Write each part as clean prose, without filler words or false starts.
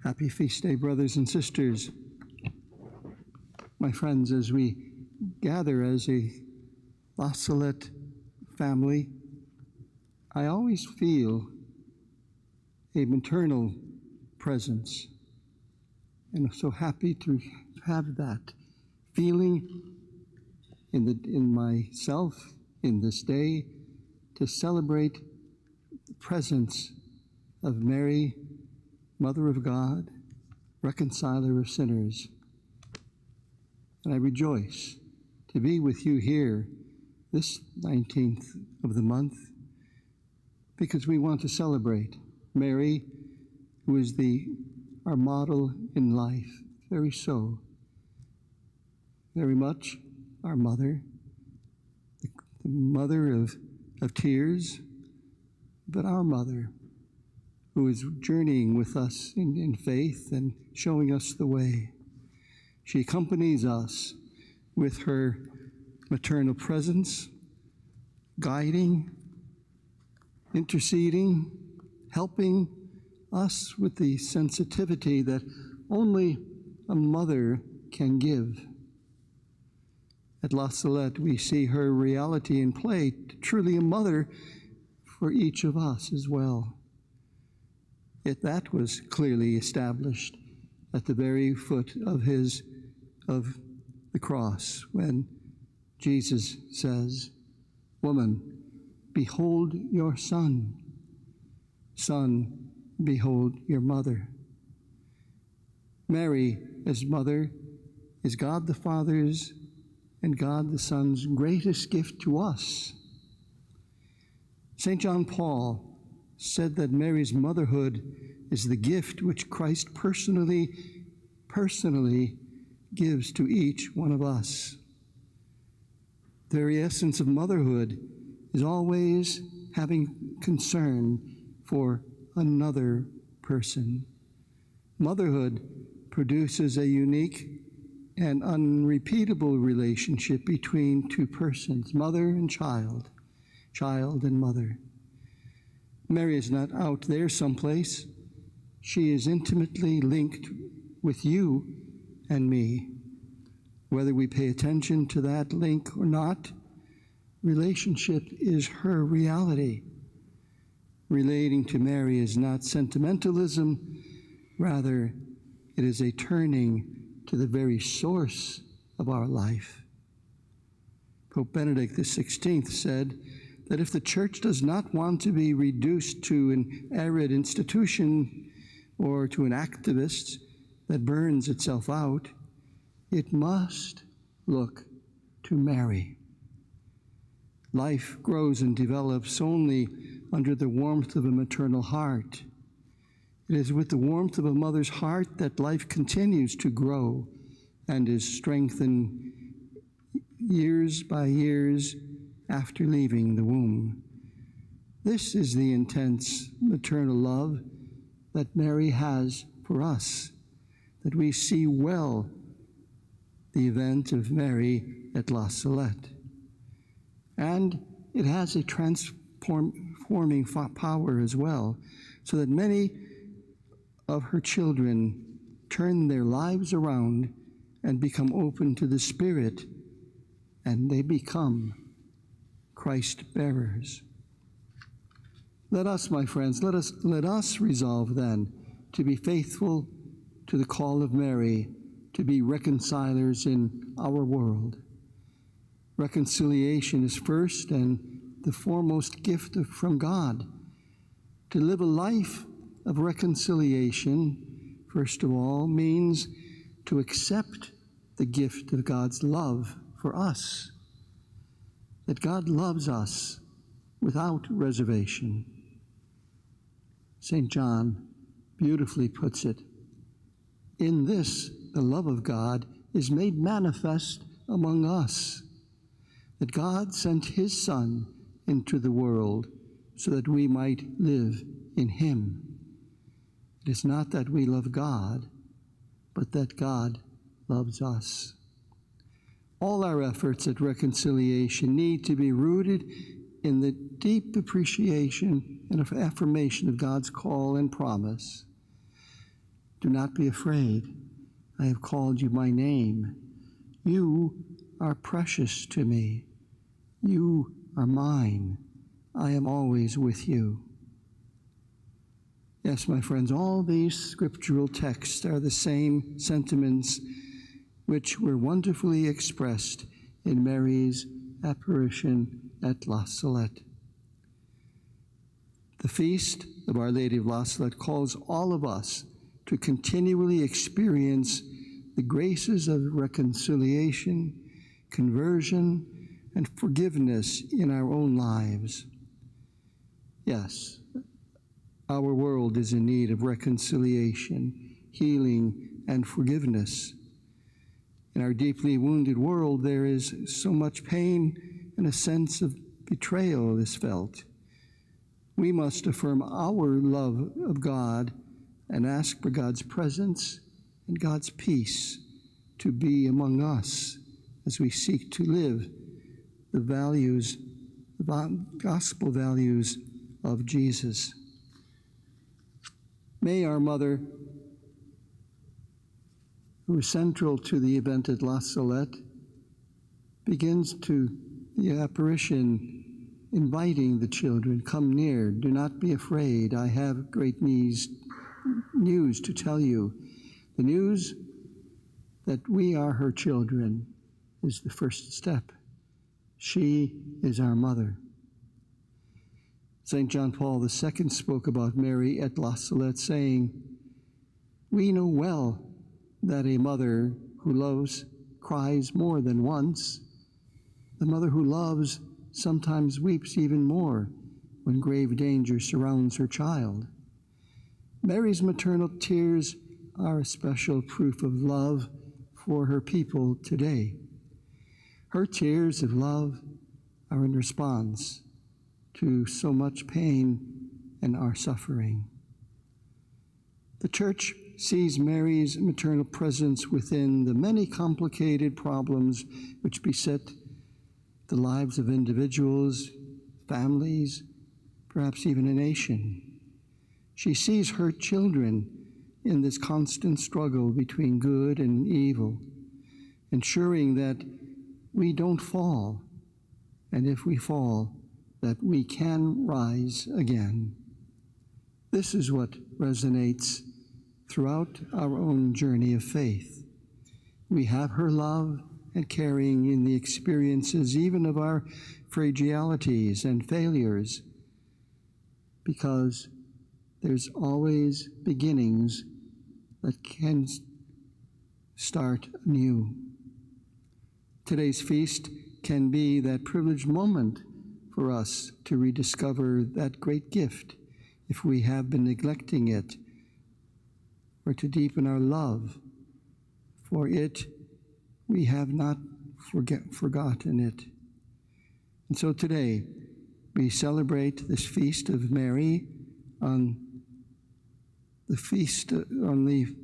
Happy feast day, brothers and sisters. My friends, as we gather as a La Salette family, I always feel a maternal presence. And I'm so happy to have that feeling in myself in this day to celebrate the presence of Mary, Mother of God, reconciler of sinners. And I rejoice to be with you here this 19th of the month because we want to celebrate Mary, who is our model in life, very much our mother, the mother of tears, but our mother, who is journeying with us in faith and showing us the way. She accompanies us with her maternal presence, guiding, interceding, helping us with the sensitivity that only a mother can give. At La Salette, we see her reality in play, truly a mother for each of us as well. Yet that was clearly established at the very foot of the cross when Jesus says, "Woman, behold your son. Son, behold your mother." Mary, as mother, is God the Father's and God the Son's greatest gift to us. St. John Paul said that Mary's motherhood is the gift which Christ personally gives to each one of us. The very essence of motherhood is always having concern for another person. Motherhood produces a unique and unrepeatable relationship between two persons, mother and child, child and mother. Mary is not out there someplace. She is intimately linked with you and me. Whether we pay attention to that link or not, relationship is her reality. Relating to Mary is not sentimentalism, rather it is a turning to the very source of our life. Pope Benedict XVI said that if the Church does not want to be reduced to an arid institution or to an activist that burns itself out, it must look to Mary. Life grows and develops only under the warmth of a maternal heart. It is with the warmth of a mother's heart that life continues to grow and is strengthened years by years after leaving the womb. This is the intense maternal love that Mary has for us, that we see well the event of Mary at La Salette. And it has a transforming power as well, so that many of her children turn their lives around and become open to the Spirit, and they become Christ bearers. Let us, my friends, let us resolve then to be faithful to the call of Mary, to be reconcilers in our world. Reconciliation is first and the foremost gift from God. To live a life of reconciliation, first of all, means to accept the gift of God's love for us, that God loves us without reservation. St. John beautifully puts it, "In this, the love of God is made manifest among us, that God sent his Son into the world so that we might live in him. It is not that we love God, but that God loves us." All our efforts at reconciliation need to be rooted in the deep appreciation and affirmation of God's call and promise Do not be afraid. I have called you by name. You are precious to me. You are mine. I am always with you. Yes, my friends, all these scriptural texts are the same sentiments which were wonderfully expressed in Mary's apparition at La Salette. The feast of Our Lady of La Salette calls all of us to continually experience the graces of reconciliation, conversion, and forgiveness in our own lives. Yes, our world is in need of reconciliation, healing, and forgiveness. In our deeply wounded world, there is so much pain and a sense of betrayal is felt. We must affirm our love of God and ask for God's presence and God's peace to be among us as we seek to live the values, the gospel values of Jesus. May our Mother, who is central to the event at La Salette, begins to the apparition inviting the children, come near, do not be afraid, I have great news to tell you. The news that we are her children is the first step. She is our mother. St. John Paul II spoke about Mary at La Salette, saying, "We know well that a mother who loves cries more than once. The mother who loves sometimes weeps even more when grave danger surrounds her child. Mary's maternal tears are a special proof of love for her people today. Her tears of love are in response to so much pain and our suffering. The Church sees Mary's maternal presence within the many complicated problems which beset the lives of individuals, families, perhaps even a nation. She sees her children in this constant struggle between good and evil, ensuring that we don't fall, and if we fall, that we can rise again. This is what resonates throughout our own journey of faith. We have her love and caring in the experiences even of our fragilities and failures, because there's always beginnings that can start anew. Today's feast can be that privileged moment for us to rediscover that great gift if we have been neglecting it, or to deepen our love for it. We have not forgotten it. And so today, we celebrate this feast of Mary on the feast on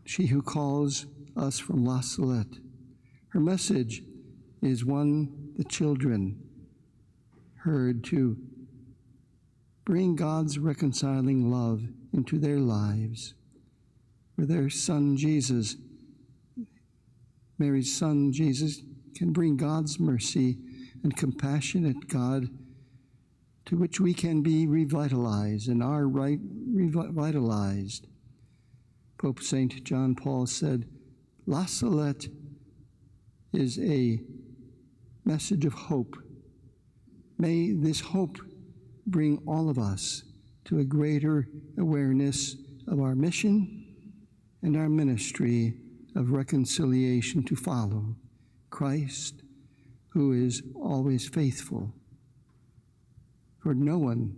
she who calls us from La Salette. Her message is one the children heard to bring God's reconciling love into their lives, where their son Jesus, Mary's son Jesus, can bring God's mercy and compassionate God, to which we can be revitalized and are revitalized. Pope St. John Paul said, La Salette is a message of hope. May this hope bring all of us to a greater awareness of our mission and our ministry of reconciliation to follow Christ, who is always faithful. For no one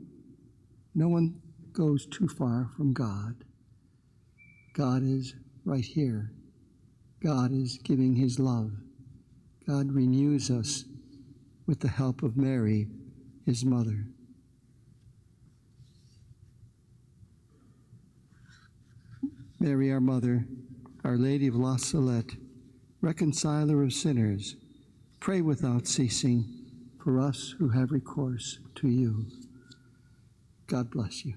goes too far from God. God is right here. God is giving his love. God renews us with the help of Mary, his mother. Mary, our mother, Our Lady of La Salette, reconciler of sinners, pray without ceasing for us who have recourse to you. God bless you.